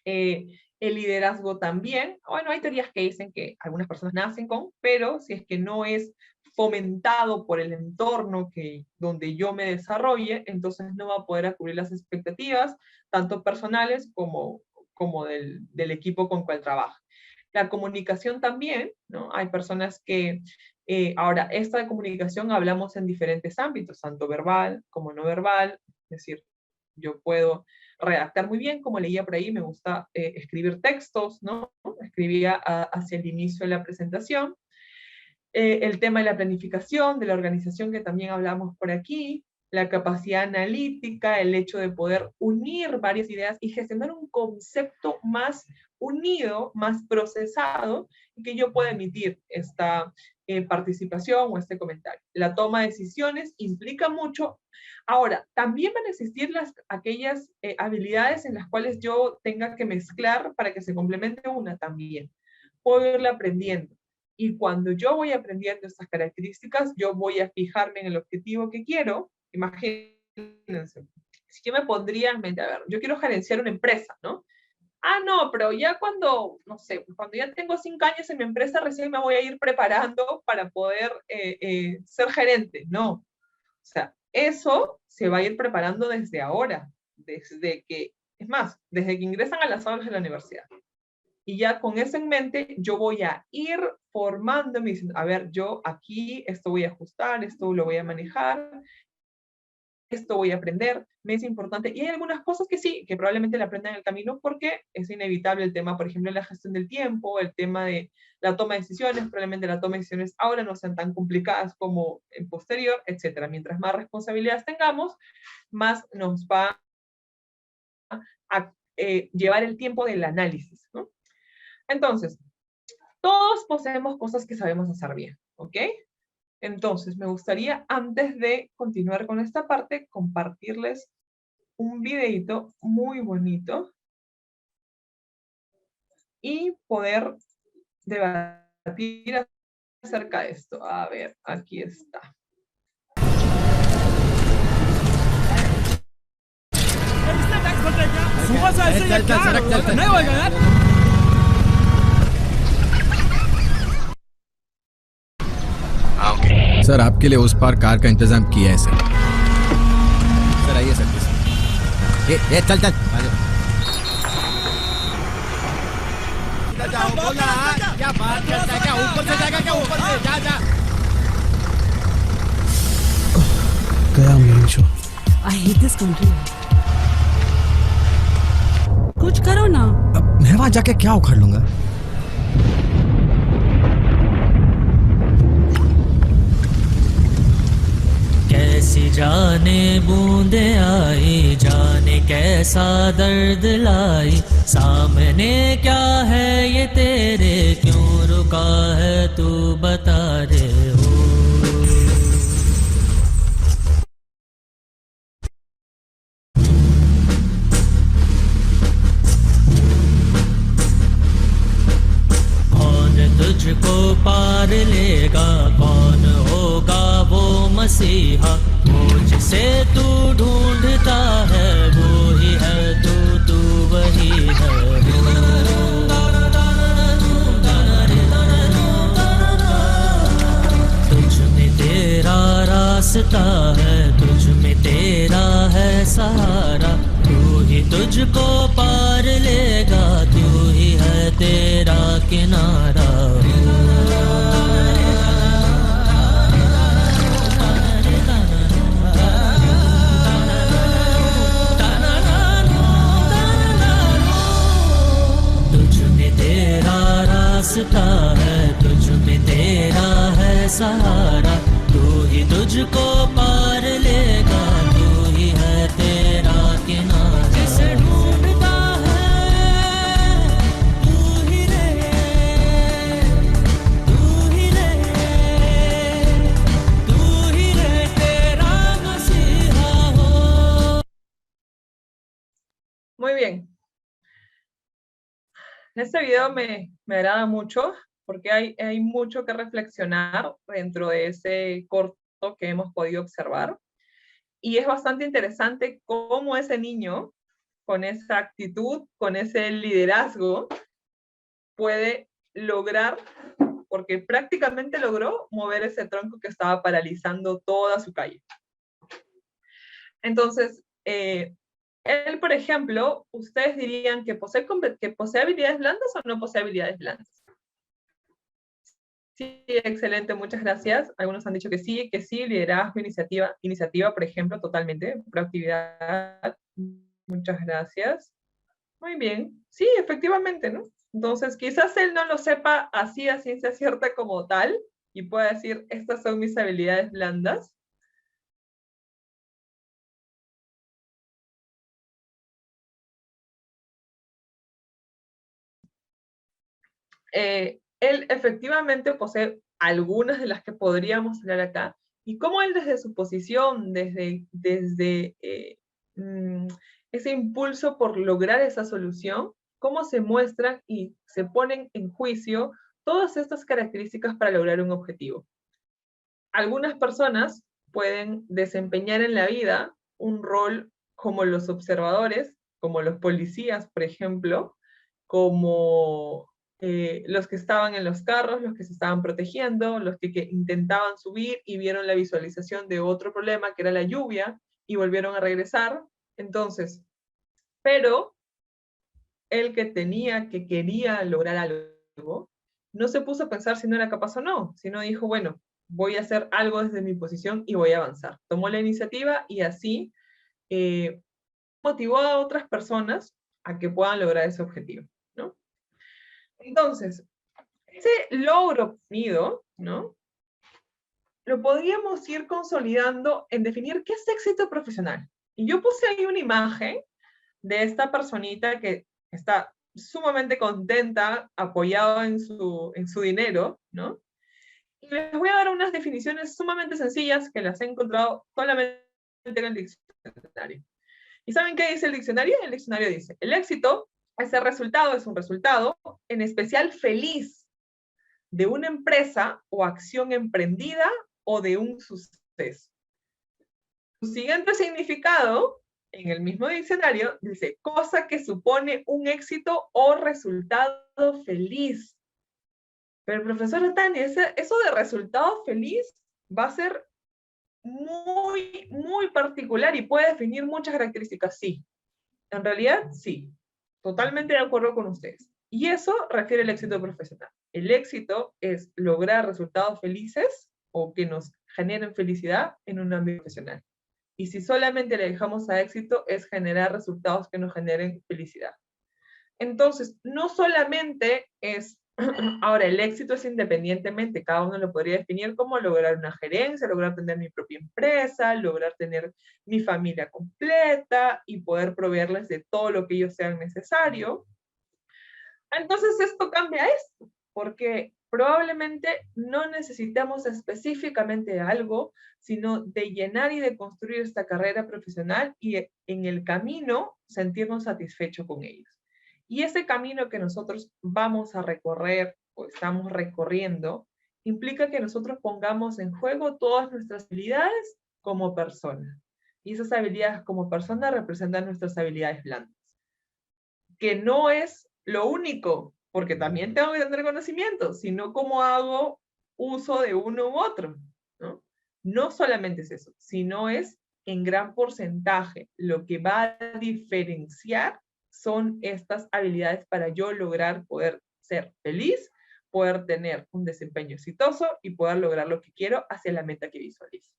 El liderazgo también. Bueno, hay teorías que dicen que algunas personas nacen con, pero si es que no es fomentado por el entorno donde yo me desarrolle, entonces no va a poder cubrir las expectativas, tanto personales como del equipo con cual trabaja. La comunicación también, ¿no? Hay personas que, ahora, esta de comunicación hablamos en diferentes ámbitos, tanto verbal como no verbal, es decir, yo puedo redactar muy bien, como leía por ahí, me gusta escribir textos, ¿no? Escribía hacia el inicio de la presentación. El tema de la planificación, de la organización que también hablamos por aquí, la capacidad analítica, el hecho de poder unir varias ideas y gestionar un concepto más unido, más procesado, y que yo pueda emitir esta participación o este comentario. La toma de decisiones implica mucho. Ahora, también van a existir aquellas habilidades en las cuales yo tenga que mezclar para que se complemente una también. Puedo irla aprendiendo. Y cuando yo voy aprendiendo estas características, yo voy a fijarme en el objetivo que quiero. Imagínense, si yo me pondría en mente, a ver, yo quiero gerenciar una empresa, ¿no? Ah, no, pero ya cuando, no sé, cuando ya tengo 5 años en mi empresa, recién me voy a ir preparando para poder ser gerente. No, o sea, eso se va a ir preparando desde ahora, desde que ingresan a las aulas de la universidad. Y ya con eso en mente, yo voy a ir formándome, diciendo, a ver, yo aquí, esto voy a ajustar, esto lo voy a manejar, esto voy a aprender, me es importante. Y hay algunas cosas que sí, que probablemente la aprendan en el camino porque es inevitable el tema, por ejemplo, la gestión del tiempo, el tema de la toma de decisiones, probablemente la toma de decisiones ahora no sean tan complicadas como en posterior, etc. Mientras más responsabilidades tengamos, más nos va a llevar el tiempo del análisis, ¿no? Entonces, todos poseemos cosas que sabemos hacer bien, ¿ok? Entonces, me gustaría, antes de continuar con esta parte, compartirles un videito muy bonito y poder debatir acerca de esto. A ver, aquí está. Sir आपके लिए उस पार कार का इंतजाम किया है sir. Sir आइए सर। ए चल चल जाओ बोला क्या बात करता है, क्या ऊपर से जाएगा, क्या ऊपर से जा जा। गया मेरी show. I hate this country. कुछ करो ना। अब मैं वहां जाके क्या उखाड़ लूंगा। कैसी जाने बूंदे आई, जाने कैसा दर्द लाई, सामने क्या है ये तेरे, क्यों रुका है तू बता रे हो। कौन तुझको पार लेगा, कौन होगा वो मसीहा, वो जिसे तू ढूंढता है वो ही है तू वही है तुझ में तेरा रास्ता है, तुझ में तेरा है सहारा, तू ही तुझको पार लेगा, तू ही है तेरा किनारा। रास्ता है, तुझ में तेरा है सहारा, तू ही तुझको पार लेगा, तू ही है तेरा किनारा। जिसे ढूंढता है तू ही रहे, तू ही रहे, तू ही रहे तेरा मसीहा हो। Muy bien. Este video me agrada mucho porque hay mucho que reflexionar dentro de ese corto que hemos podido observar. Y es bastante interesante cómo ese niño, con esa actitud, con ese liderazgo, puede lograr, porque prácticamente logró mover ese tronco que estaba paralizando toda su calle. Entonces, él, por ejemplo, ¿ustedes dirían que posee habilidades blandas o no posee habilidades blandas? Sí, excelente, muchas gracias. Algunos han dicho que sí, liderazgo, iniciativa, por ejemplo, totalmente, proactividad. Muchas gracias. Muy bien, sí, efectivamente, ¿no? Entonces, quizás él no lo sepa así a ciencia cierta como tal, y pueda decir, estas son mis habilidades blandas. Él efectivamente posee algunas de las que podríamos hablar acá, y cómo él desde su posición, desde ese impulso por lograr esa solución, cómo se muestran y se ponen en juicio todas estas características para lograr un objetivo. Algunas personas pueden desempeñar en la vida un rol como los observadores, como los policías, por ejemplo, como los que estaban en los carros, los que se estaban protegiendo, los que intentaban subir y vieron la visualización de otro problema, que era la lluvia, y volvieron a regresar. Entonces, pero el que quería lograr algo, no se puso a pensar si no era capaz o no, sino dijo, bueno, voy a hacer algo desde mi posición y voy a avanzar. Tomó la iniciativa y así motivó a otras personas a que puedan lograr ese objetivo, ¿no? Entonces, ese logro obtenido, ¿no? Lo podríamos ir consolidando en definir qué es éxito profesional. Y yo puse ahí una imagen de esta personita que está sumamente contenta, apoyada en su dinero, ¿no? Y les voy a dar unas definiciones sumamente sencillas que las he encontrado solamente en el diccionario. ¿Y saben qué dice el diccionario? El diccionario dice, el éxito es un resultado, en especial feliz, de una empresa o acción emprendida o de un suceso. Su siguiente significado, en el mismo diccionario, dice, cosa que supone un éxito o resultado feliz. Pero profesora Tania, eso de resultado feliz, va a ser muy, muy particular y puede definir muchas características, sí. En realidad, sí. Totalmente de acuerdo con ustedes. Y eso refiere al éxito profesional. El éxito es lograr resultados felices o que nos generen felicidad en un ámbito profesional. Y si solamente le dejamos a éxito, es generar resultados que nos generen felicidad. Entonces, no solamente es, ahora el éxito es independientemente, cada uno lo podría definir como lograr una gerencia, lograr tener mi propia empresa, lograr tener mi familia completa y poder proveerles de todo lo que ellos sean necesario. Entonces esto cambia esto, porque probablemente no necesitamos específicamente algo, sino de llenar y de construir esta carrera profesional y en el camino sentirnos satisfechos con ellos. Y ese camino que nosotros vamos a recorrer o estamos recorriendo implica que nosotros pongamos en juego todas nuestras habilidades como persona. Y esas habilidades como persona representan nuestras habilidades blandas. Que no es lo único, porque también tengo que tener conocimiento, sino cómo hago uso de uno u otro, ¿no? No solamente es eso, sino es en gran porcentaje lo que va a diferenciar son estas habilidades para yo lograr poder ser feliz, poder tener un desempeño exitoso y poder lograr lo que quiero hacia la meta que visualizo.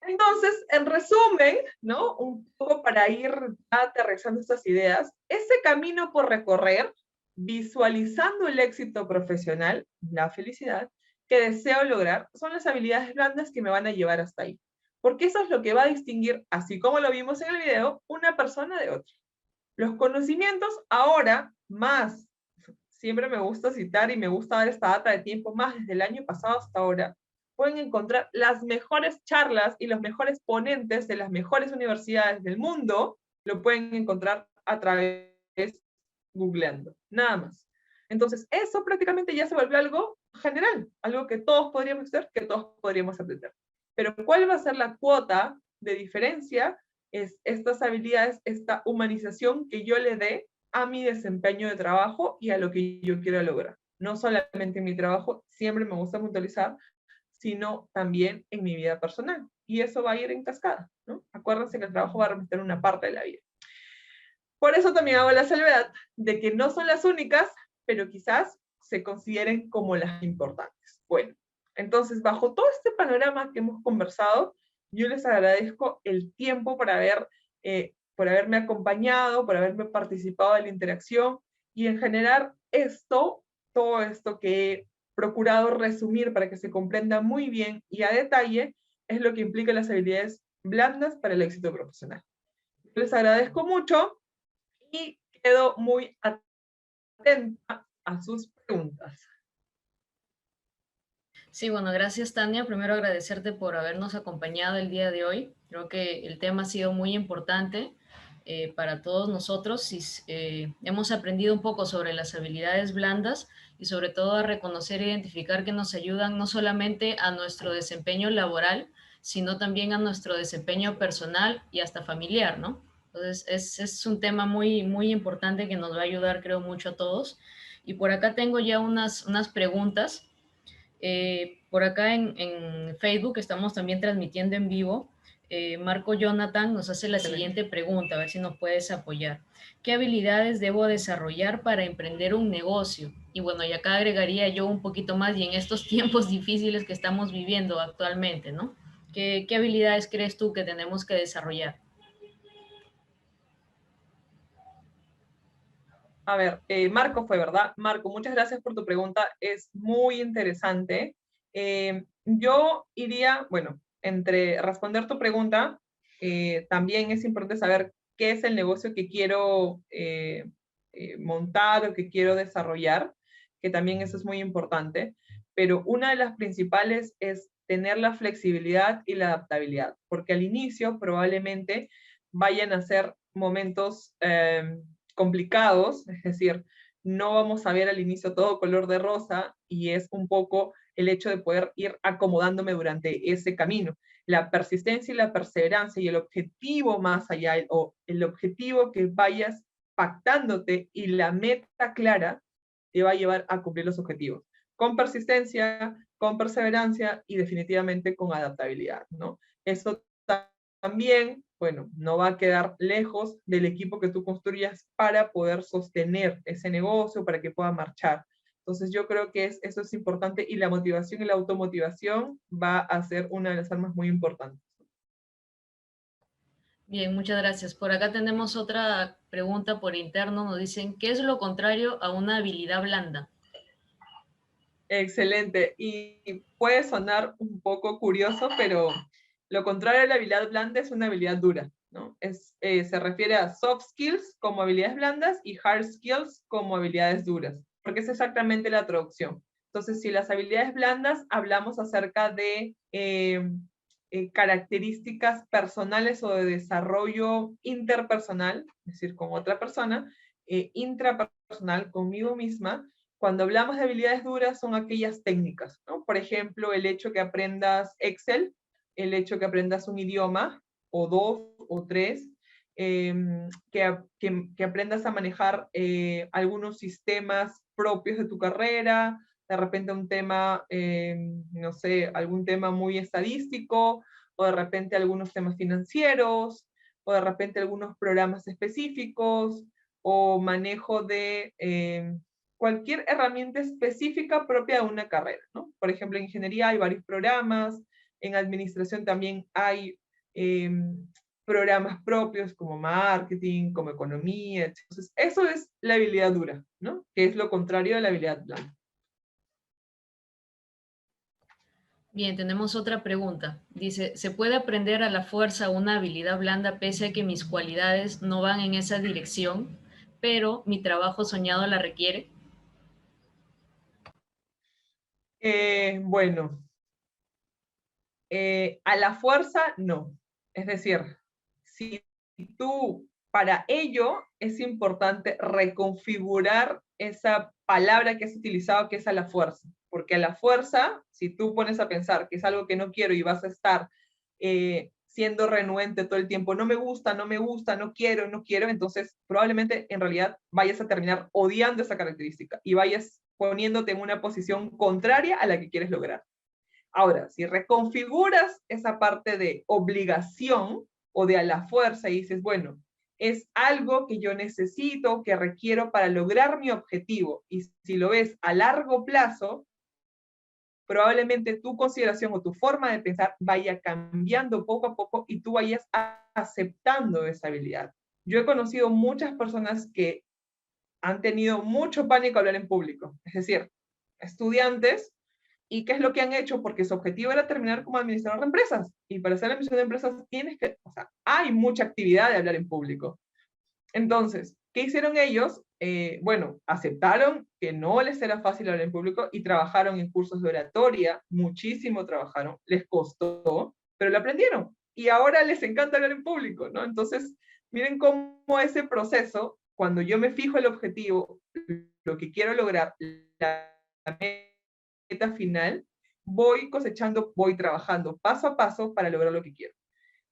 Entonces, en resumen, ¿no? Un poco para ir aterrizando estas ideas, ese camino por recorrer, visualizando el éxito profesional, la felicidad, que deseo lograr, son las habilidades blandas que me van a llevar hasta ahí. Porque eso es lo que va a distinguir, así como lo vimos en el video, una persona de otra. Los conocimientos ahora, más, siempre me gusta citar y me gusta dar esta data de tiempo, más desde el año pasado hasta ahora, pueden encontrar las mejores charlas y los mejores ponentes de las mejores universidades del mundo, lo pueden encontrar a través googleando, nada más. Entonces, eso prácticamente ya se volvió algo general, algo que todos podríamos hacer, que todos podríamos aprender. Pero ¿cuál va a ser la cuota de diferencia? Es estas habilidades, esta humanización que yo le dé a mi desempeño de trabajo y a lo que yo quiero lograr. No solamente en mi trabajo, siempre me gusta puntualizar, sino también en mi vida personal. Y eso va a ir en cascada, ¿no? Acuérdense que el trabajo va a representar una parte de la vida. Por eso también hago la salvedad de que no son las únicas, pero quizás se consideren como las importantes. Bueno, entonces, bajo todo este panorama que hemos conversado, yo les agradezco el tiempo por haberme acompañado, por haberme participado en la interacción y en generar todo esto que he procurado resumir para que se comprenda muy bien y a detalle, es lo que implica las habilidades blandas para el éxito profesional. Les agradezco mucho y quedo muy atenta a sus preguntas. Sí, bueno, gracias Tania. Primero agradecerte por habernos acompañado el día de hoy. Creo que el tema ha sido muy importante para todos nosotros y hemos aprendido un poco sobre las habilidades blandas y sobre todo a reconocer e identificar que nos ayudan no solamente a nuestro desempeño laboral, sino también a nuestro desempeño personal y hasta familiar, ¿no? Entonces es un tema muy, muy importante que nos va a ayudar, creo, mucho a todos. Y por acá tengo ya unas preguntas. Por acá en Facebook estamos también transmitiendo en vivo. Marco Jonathan nos hace la siguiente pregunta, a ver si nos puedes apoyar. ¿Qué habilidades debo desarrollar para emprender un negocio? Y bueno, y acá agregaría yo un poquito más, y en estos tiempos difíciles que estamos viviendo actualmente, ¿no? ¿Qué habilidades crees tú que tenemos que desarrollar? A ver, Marco fue, ¿verdad? Marco, muchas gracias por tu pregunta, es muy interesante. Yo iría, bueno, entre responder tu pregunta, también es importante saber qué es el negocio que quiero montar o que quiero desarrollar, que también eso es muy importante, pero una de las principales es tener la flexibilidad y la adaptabilidad, porque al inicio probablemente vayan a ser momentos complicados, es decir, no vamos a ver al inicio todo color de rosa y es un poco el hecho de poder ir acomodándome durante ese camino. La persistencia y la perseverancia y el objetivo más allá, o el objetivo que vayas pactándote y la meta clara te va a llevar a cumplir los objetivos. con persistencia, con perseverancia y definitivamente con adaptabilidad, ¿no? Eso también, bueno, no va a quedar lejos del equipo que tú construyas para poder sostener ese negocio, para que pueda marchar. Entonces yo creo que eso es importante, y la motivación y la automotivación va a ser una de las armas muy importantes. Bien, muchas gracias. Por acá tenemos otra pregunta por interno. Nos dicen, ¿qué es lo contrario a una habilidad blanda? Excelente. Y puede sonar un poco curioso, pero lo contrario a la habilidad blanda es una habilidad dura, ¿no? Se refiere a soft skills como habilidades blandas y hard skills como habilidades duras, porque es exactamente la traducción. Entonces, si las habilidades blandas hablamos acerca de características personales o de desarrollo interpersonal, es decir, con otra persona, intrapersonal, conmigo misma. Cuando hablamos de habilidades duras son aquellas técnicas, ¿no? Por ejemplo, el hecho que aprendas Excel, el hecho que aprendas un idioma, o 2 o 3, que aprendas a manejar algunos sistemas propios de tu carrera, de repente un tema, no sé, algún tema muy estadístico, o de repente algunos temas financieros, o de repente algunos programas específicos, o manejo de cualquier herramienta específica propia de una carrera, ¿no? Por ejemplo, en ingeniería hay varios programas, en administración también hay programas propios como marketing, como economía. Entonces, eso es la habilidad dura, ¿no? Que es lo contrario de la habilidad blanda. Bien, tenemos otra pregunta. Dice, ¿se puede aprender a la fuerza una habilidad blanda pese a que mis cualidades no van en esa dirección, pero mi trabajo soñado la requiere? Bueno, a la fuerza no. Es decir, si tú, para ello es importante reconfigurar esa palabra que has utilizado, que es a la fuerza. Porque a la fuerza, si tú pones a pensar que es algo que no quiero y vas a estar siendo renuente todo el tiempo, no me gusta, no quiero, entonces probablemente en realidad vayas a terminar odiando esa característica y vayas poniéndote en una posición contraria a la que quieres lograr. Ahora, si reconfiguras esa parte de obligación o de a la fuerza y dices, bueno, es algo que yo necesito, que requiero para lograr mi objetivo, y si lo ves a largo plazo, probablemente tu consideración o tu forma de pensar vaya cambiando poco a poco y tú vayas aceptando esa habilidad. Yo he conocido muchas personas que han tenido mucho pánico a hablar en público, es decir, estudiantes. ¿Y qué es lo que han hecho? Porque su objetivo era terminar como administrador de empresas. Y para ser administrador de empresas hay mucha actividad de hablar en público. Entonces, ¿qué hicieron ellos? Bueno, aceptaron que no les era fácil hablar en público y trabajaron en cursos de oratoria, muchísimo trabajaron, les costó, pero lo aprendieron. Y ahora les encanta hablar en público, ¿no? Entonces, miren cómo ese proceso, cuando yo me fijo el objetivo, lo que quiero lograr, la meta final, voy cosechando, voy trabajando paso a paso para lograr lo que quiero.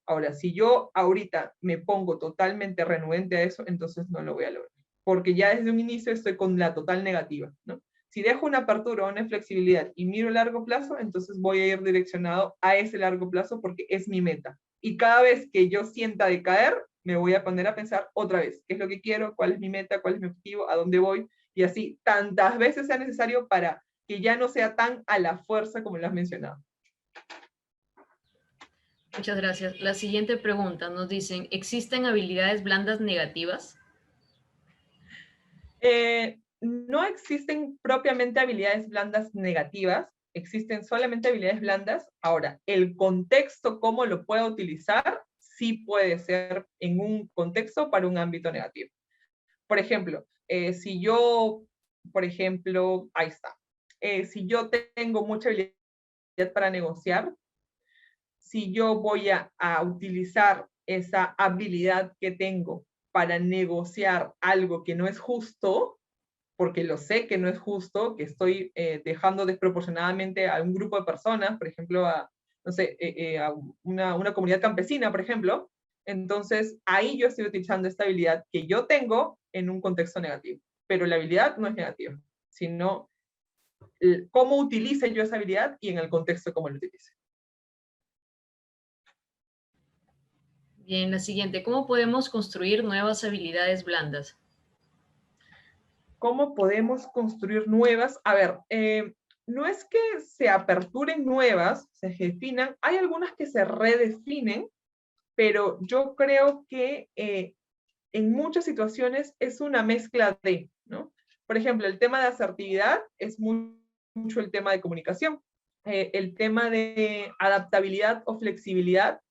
Ahora, si yo ahorita me pongo totalmente renuente a eso, entonces no lo voy a lograr, porque ya desde un inicio estoy con la total negativa, ¿no? Si dejo una apertura o una flexibilidad y miro a largo plazo, entonces voy a ir direccionado a ese largo plazo porque es mi meta. Y cada vez que yo sienta decaer, me voy a poner a pensar otra vez, ¿qué es lo que quiero? ¿Cuál es mi meta? ¿Cuál es mi objetivo? ¿A dónde voy? Y así, tantas veces sea necesario para que ya no sea tan a la fuerza como lo has mencionado. Muchas gracias. La siguiente pregunta nos dicen, ¿existen habilidades blandas negativas? No existen propiamente habilidades blandas negativas, existen solamente habilidades blandas. Ahora, el contexto, cómo lo puedo utilizar, sí puede ser en un contexto para un ámbito negativo. Por ejemplo, si yo, ahí está, si yo tengo mucha habilidad para negociar, si yo voy a utilizar esa habilidad que tengo para negociar algo que no es justo, porque lo sé que no es justo, que estoy dejando desproporcionadamente a un grupo de personas, por ejemplo, a una comunidad campesina, por ejemplo, entonces ahí yo estoy utilizando esta habilidad que yo tengo en un contexto negativo. Pero la habilidad no es negativa, sino cómo utilice yo esa habilidad y en el contexto cómo lo utilice. Bien, la siguiente. ¿Cómo podemos construir nuevas habilidades blandas? ¿Cómo podemos construir nuevas? A ver, no es que se aperturen nuevas, se definan, hay algunas que se redefinen, pero yo creo que en muchas situaciones es una mezcla de, ¿no? Por ejemplo, el tema de asertividad es mucho el tema de comunicación. El tema de adaptabilidad o flexibilidad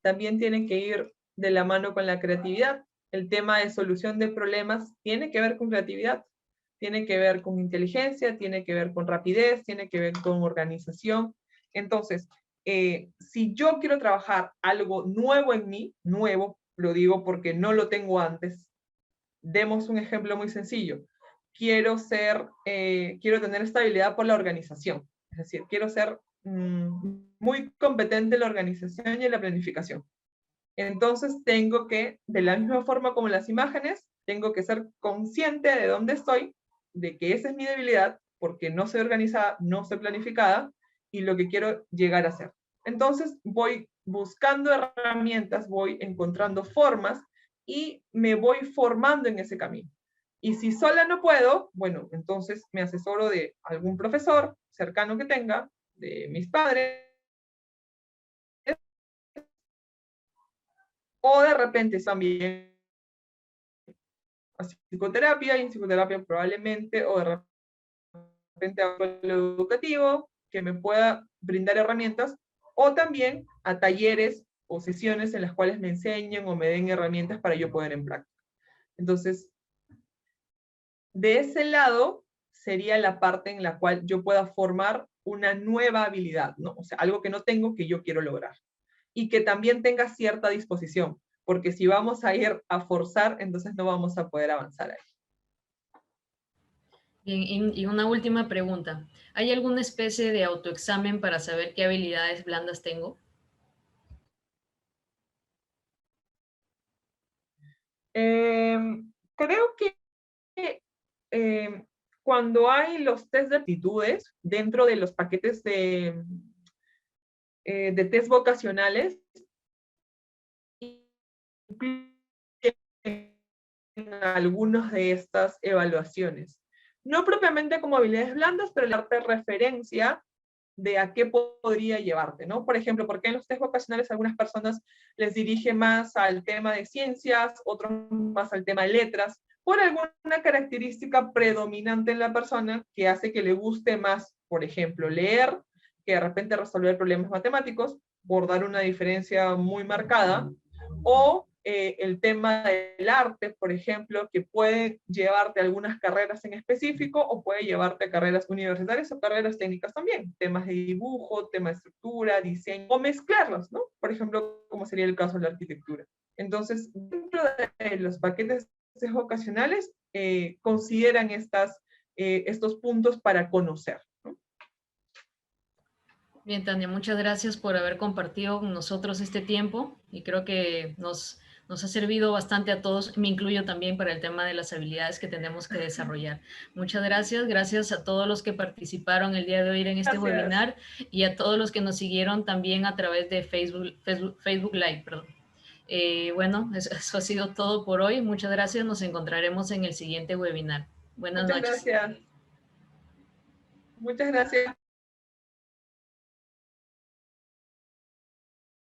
también tiene que ir de la mano con la creatividad. El tema de solución de problemas tiene que ver con creatividad, tiene que ver con inteligencia, tiene que ver con rapidez, tiene que ver con organización. Entonces, si yo quiero trabajar algo nuevo en mí, nuevo, lo digo porque no lo tengo antes, demos un ejemplo muy sencillo. Quiero tener estabilidad por la organización, es decir, quiero ser muy competente en la organización y en la planificación. Entonces tengo que, de la misma forma como las imágenes, tengo que ser consciente de dónde estoy, de que esa es mi debilidad, porque no soy organizada, no soy planificada, y lo que quiero llegar a ser. Entonces voy buscando herramientas, voy encontrando formas, y me voy formando en ese camino. Y si sola no puedo, bueno, entonces me asesoro de algún profesor cercano que tenga, de mis padres, o de repente también a psicoterapia, y en psicoterapia probablemente, o de repente a un educativo que me pueda brindar herramientas, o también a talleres o sesiones en las cuales me enseñen o me den herramientas para yo poner en práctica. Entonces, de ese lado sería la parte en la cual yo pueda formar una nueva habilidad, ¿no? O sea, algo que no tengo que yo quiero lograr. Y que también tenga cierta disposición, porque si vamos a ir a forzar, entonces no vamos a poder avanzar ahí. Bien, y una última pregunta. ¿Hay alguna especie de autoexamen para saber qué habilidades blandas tengo? Creo que cuando hay los test de aptitudes dentro de los paquetes de test vocacionales, incluyen algunas de estas evaluaciones. No propiamente como habilidades blandas, pero darte referencia de a qué podría llevarte, ¿no? Por ejemplo, porque en los test vocacionales algunas personas les dirige más al tema de ciencias, otros más al tema de letras, por alguna característica predominante en la persona que hace que le guste más, por ejemplo, leer, que de repente resolver problemas matemáticos, por dar una diferencia muy marcada, o el tema del arte, por ejemplo, que puede llevarte a algunas carreras en específico o puede llevarte a carreras universitarias o carreras técnicas también, temas de dibujo, temas de estructura, diseño, o mezclarlos, ¿no? Por ejemplo, como sería el caso de la arquitectura. Entonces, dentro de los paquetes vocacionales, consideran estos puntos para conocer, ¿no? Bien, Tania, muchas gracias por haber compartido con nosotros este tiempo y creo que nos ha servido bastante a todos, me incluyo también para el tema de las habilidades que tenemos que desarrollar. Muchas gracias a todos los que participaron el día de hoy en este webinar y a todos los que nos siguieron también a través de Facebook Live. Perdón. Bueno, eso ha sido todo por hoy. Muchas gracias, nos encontraremos en el siguiente webinar. Buenas noches. Muchas gracias. Muchas gracias.